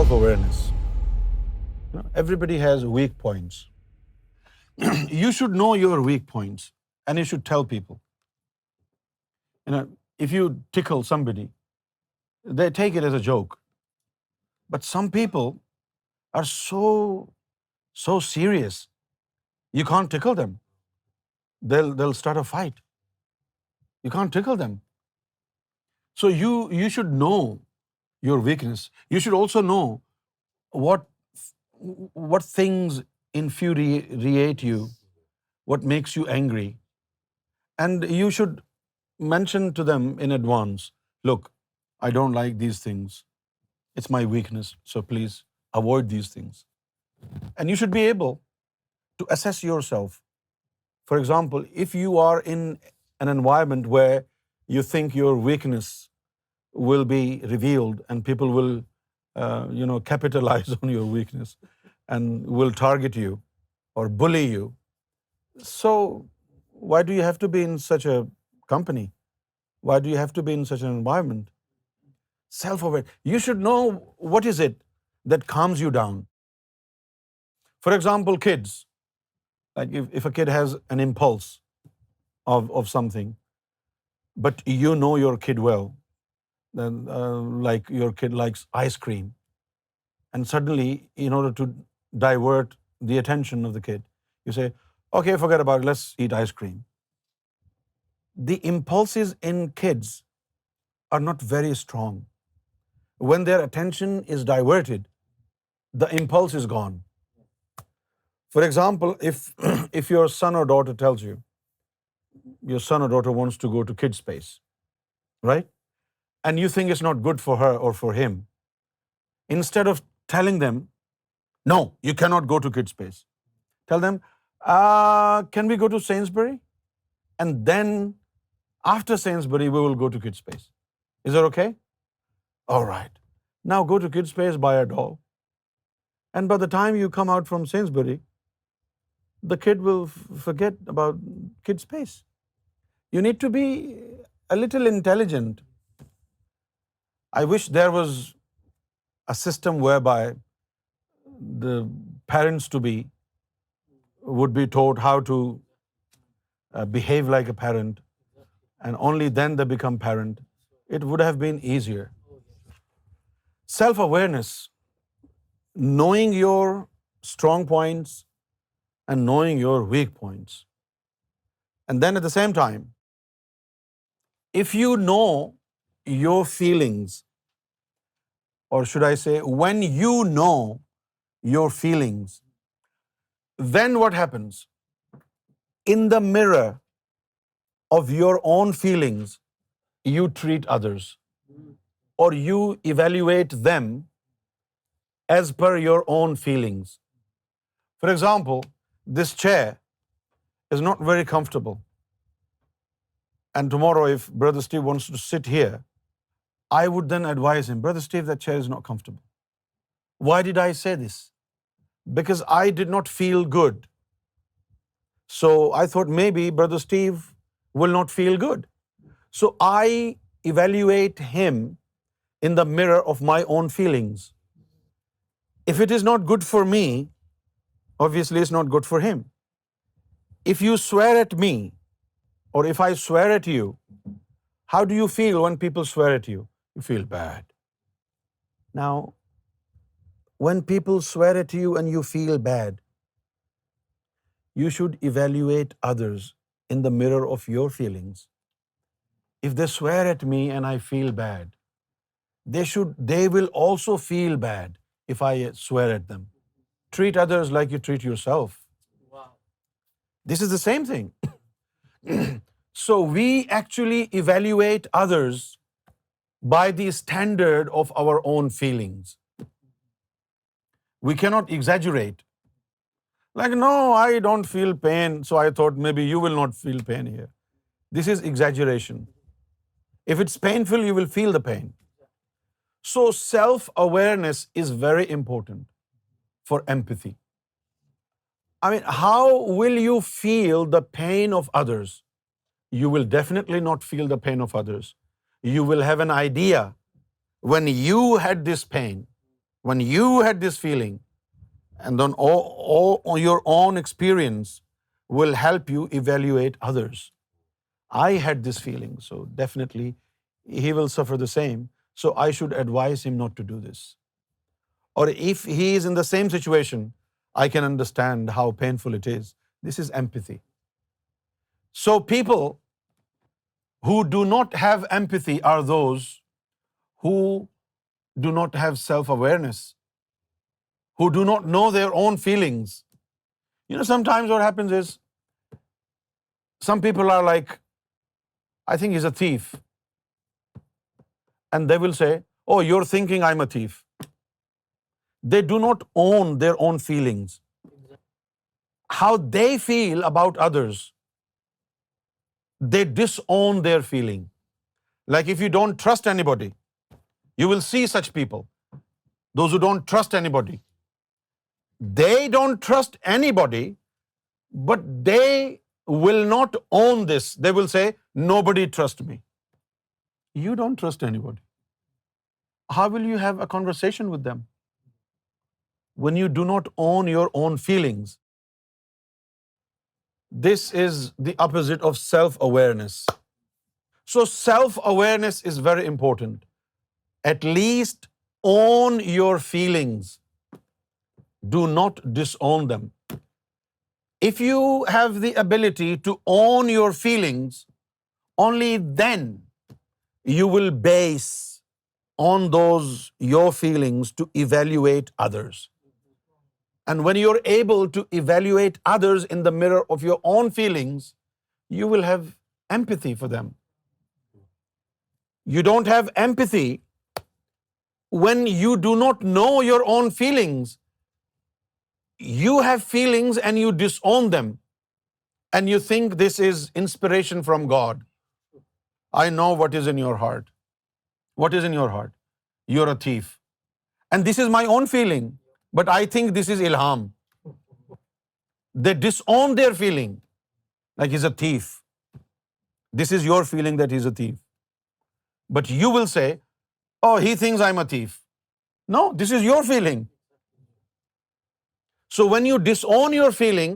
self-awareness. Everybody has weak points. You should know your weak points and you should tell people. If you tickle somebody, they take it as a joke. But some people are so serious. You can't tickle them. They'll start a fight. You can't tickle them. So you should know your weakness. You should also know what things infuriate you, what makes you angry. And you should mention to them in advance, look, I don't like these things. It's my weakness, so please avoid these things. And you should be able to assess yourself. For example, if you are in an environment where you think your weakness will be revealed and people will, capitalize on your weakness and will target you or bully you, so why do you have to be in such a company? Why do you have to be in such an environment? Self-aware. You should know what is it that calms you down. For example, kids. Like if a kid has an impulse of something, but you know your kid well, then like your kid likes ice cream, and suddenly, in order to divert the attention of the kid, you say, okay, forget about it, let's eat ice cream. The impulses in kids are not very strong. When their attention is diverted, the impulse is gone. For example, if your son or daughter tells you, your son or daughter wants to go to kids space, right? And you think it's not good for her or for him, instead of telling them, no, you cannot go to kids space, tell them, can we go to Sainsbury? And then after Sainsbury, we will go to kids space. Is that okay? All right. Now go to kids space, buy a doll. And by the time you come out from Sainsbury, the kid will forget about kids space. You need to be a little intelligent. I wish there was a system whereby the parents to be would be taught how to behave like a parent, and only then they become parent. It would have been easier. Self-awareness, knowing your strong points and knowing your weak points. And then at the same time, if you know your feelings, or should I say, when you know your feelings, then what happens? In the mirror of your own feelings, you treat others, or you evaluate them as per your own feelings. For example, this chair is not very comfortable. And tomorrow, if Brother Steve wants to sit here, I would then advise him, Brother Steve, that chair is not comfortable. Why did I say this? Because I did not feel good. So I thought maybe Brother Steve will not feel good. So I evaluate him in the mirror of my own feelings. If it is not good for me, obviously it's not good for him. If you swear at me, or if I swear at you, how do you feel when people swear at you? You feel bad. Now, when people swear at you and you feel bad, you should evaluate others in the mirror of your feelings. If they swear at me and I feel bad, they will also feel bad if I swear at them. Treat others like you treat yourself. Wow. This is the same thing. So we actually evaluate others by the standard of our own feelings. We cannot exaggerate. Like, no, I don't feel pain, so I thought maybe you will not feel pain here. This is exaggeration. If it's painful, you will feel the pain. So self-awareness is very important for empathy. I mean, how will you feel the pain of others? You will definitely not feel the pain of others. You will have an idea when you had this pain, When you had this feeling, and then all your own experience will help you evaluate others. I had this feeling, so definitely he will suffer the same. So I should advise him not to do this. Or if he is in the same situation, I can understand how painful it is. This is empathy. So people who do not have empathy are those who do not have self-awareness, who do not know their own feelings. Sometimes what happens is some people are like, I think he's a thief. And they will say, oh, you're thinking I'm a thief. They do not own their own feelings. How they feel about others, they disown their feeling. Like if you don't trust anybody, you will see such people, those who don't trust anybody. They don't trust anybody, but they will not own this. They will say, nobody trusts me. You don't trust anybody. How will you have a conversation with them when you do not own your own feelings? This is the opposite of self-awareness. So self-awareness is very important. At least own your feelings. Do not disown them. If you have the ability to own your feelings, only then you will base on those your feelings to evaluate others. And when you're able to evaluate others in the mirror of your own feelings, you will have empathy for them. You don't have empathy when you do not know your own feelings. You have feelings and you disown them, and you think this is inspiration from God. I know what is in your heart. What is in your heart? You're a thief. And this is my own feeling, but I think this is ilham. They disown their feeling, like he's a thief. This is your feeling that he's a thief. But you will say, oh, he thinks I'm a thief. No, this is your feeling. So when you disown your feeling,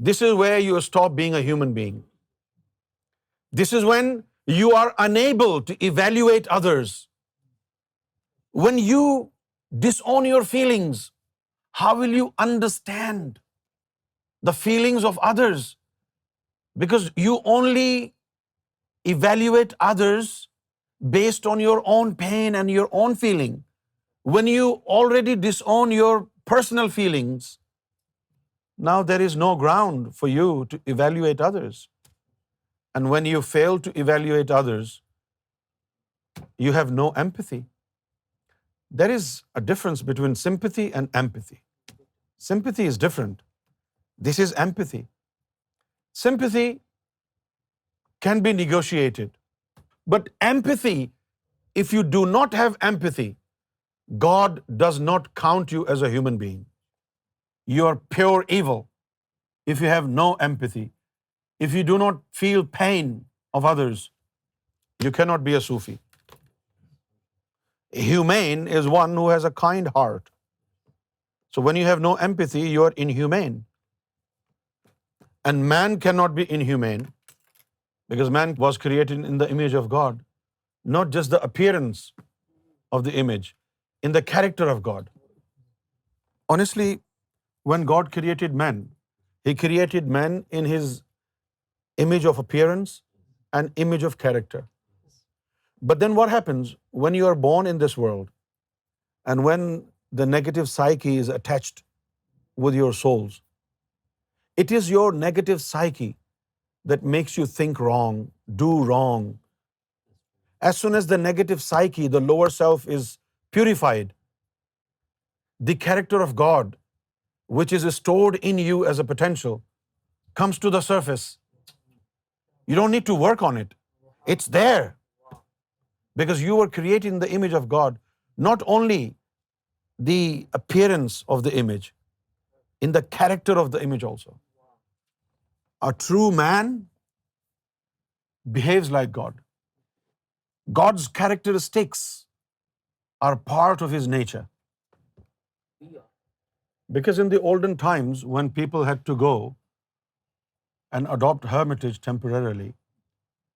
this is where you stop being a human being. This is when you are unable to evaluate others. When you disown your feelings, how will you understand the feelings of others? Because you only evaluate others based on your own pain and your own feeling. When you already disown your personal feelings, now there is no ground for you to evaluate others. And when you fail to evaluate others, you have no empathy. There is a difference between sympathy and empathy. Sympathy is different. This is empathy. Sympathy can be negotiated. But empathy, if you do not have empathy, God does not count you as a human being. You are pure evil if you have no empathy. If you do not feel pain of others, you cannot be a Sufi. Humane is one who has a kind heart. So when you have no empathy, you are inhumane. And man cannot be inhumane because man was created in the image of God, not just the appearance of the image, in the character of God. Honestly, when God created man, He created man in His image of appearance and image of character. But then what happens when you are born in this world and when the negative psyche is attached with your souls? It is your negative psyche that makes you think wrong, do wrong. As soon as the negative psyche, the lower self, is purified, the character of God, which is stored in you as a potential, comes to the surface. You don't need to work on it. It's there. Because you were created in the image of God, not only the appearance of the image, in the character of the image also. A true man behaves like God. God's characteristics are part of his nature. Because in the olden times, when people had to go and adopt hermitage temporarily,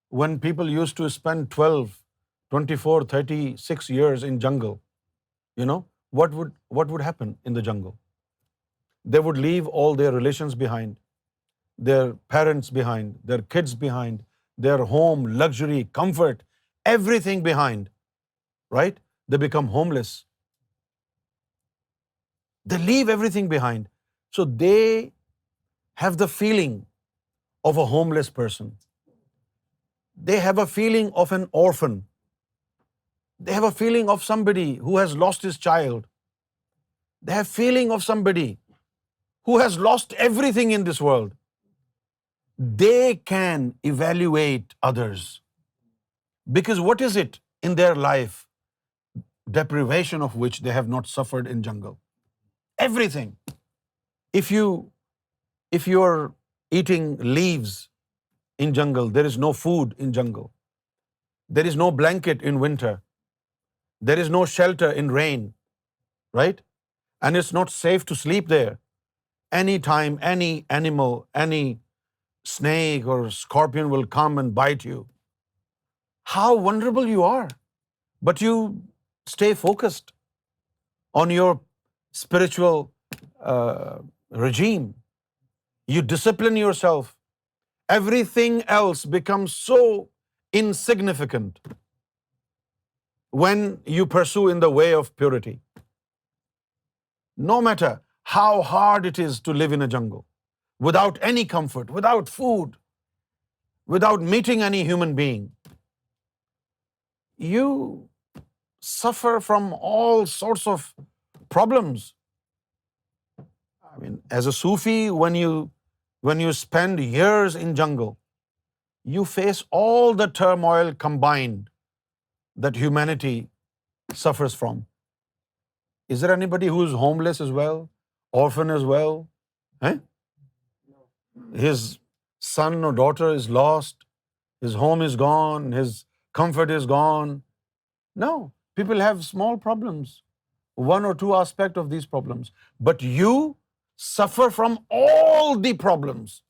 when people used to spend 12, 24, 36 years in jungle, you know, what would happen in the jungle? They would leave all their relations behind, their parents behind, their kids behind, their home, luxury, comfort, everything behind, right? They become homeless. They leave everything behind. So they have the feeling of a homeless person. They have a feeling of an orphan. They have a feeling of somebody who has lost his child. They have feeling of somebody who has lost everything in this world. They can evaluate others. Because what is it in their life, deprivation of which they have not suffered in jungle? Everything. If you are eating leaves in jungle, there is no food in jungle. There is no blanket in winter. There is no shelter in rain, right? And it's not safe to sleep there. Anytime, any animal, any snake or scorpion will come and bite you. How vulnerable you are. But you stay focused on your spiritual regime. You discipline yourself. Everything else becomes so insignificant when you pursue in the way of purity. No matter how hard it is to live in a jungle, without any comfort, without food, without meeting any human being, you suffer from all sorts of problems. I mean, as a Sufi, when you spend years in jungle, you face all the turmoil combined that humanity suffers from. Is there anybody who is homeless as well, orphan as well? Eh? His son or daughter is lost, his home is gone, his comfort is gone. No, people have small problems, one or two aspect of these problems. But you suffer from all the problems.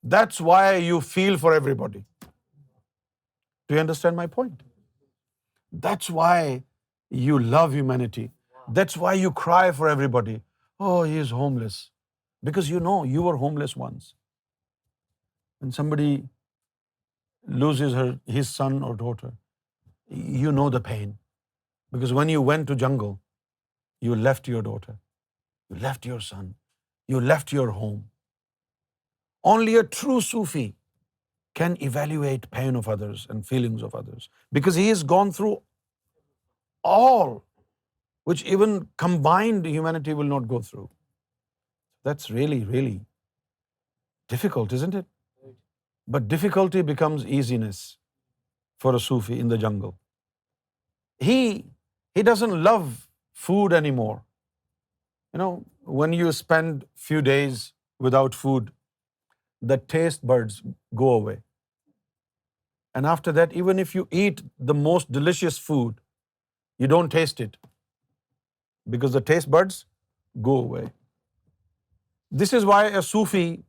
That's why you feel for everybody. Do you understand my point? That's why you love humanity. That's why you cry for everybody. Oh, he is homeless. Because you know you were homeless once. When somebody loses his son or daughter, you know the pain. Because when you went to jungle, you left your daughter, you left your son, you left your home. Only a true Sufi can evaluate pain of others and feelings of others. Because he has gone through all which even combined humanity will not go through. That's really, really difficult, isn't it? But difficulty becomes easiness for a Sufi in the jungle. He doesn't love food anymore. You know, when you spend few days without food, the taste buds go away. And after that, even if you eat the most delicious food, you don't taste it because the taste buds go away. This is why a Sufi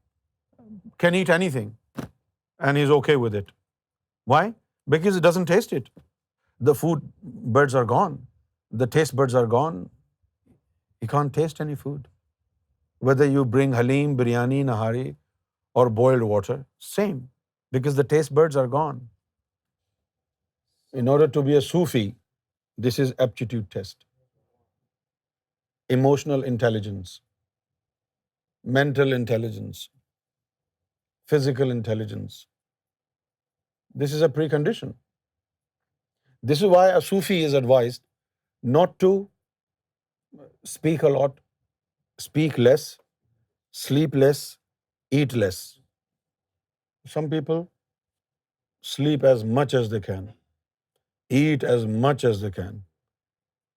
can eat anything and he's okay with it. Why? Because he doesn't taste it. The food buds are gone. The taste buds are gone. He can't taste any food. Whether you bring halim, biryani, nahari, or boiled water, same. Because the taste buds are gone. In order to be a Sufi, this is aptitude test. Emotional intelligence, mental intelligence, physical intelligence. This is a precondition. This is why a Sufi is advised not to speak a lot, speak less, sleep less, eat less. Some people sleep as much as they can, eat as much as they can,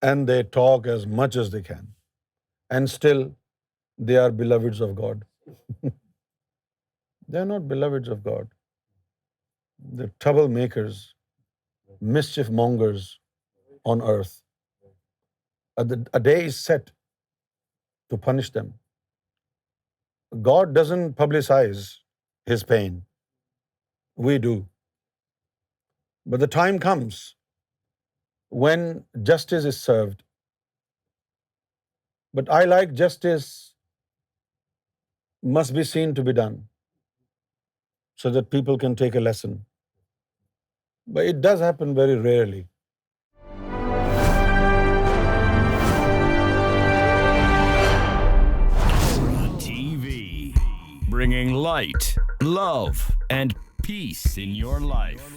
and they talk as much as they can, and still they are beloveds of God. They are not beloveds of God. They're troublemakers, mischief mongers on earth. A day is set to punish them. God doesn't publicize his pain. We do. But the time comes when justice is served. But I like justice must be seen to be done so that people can take a lesson. But it does happen very rarely. TV, bringing light, love, and peace in your life.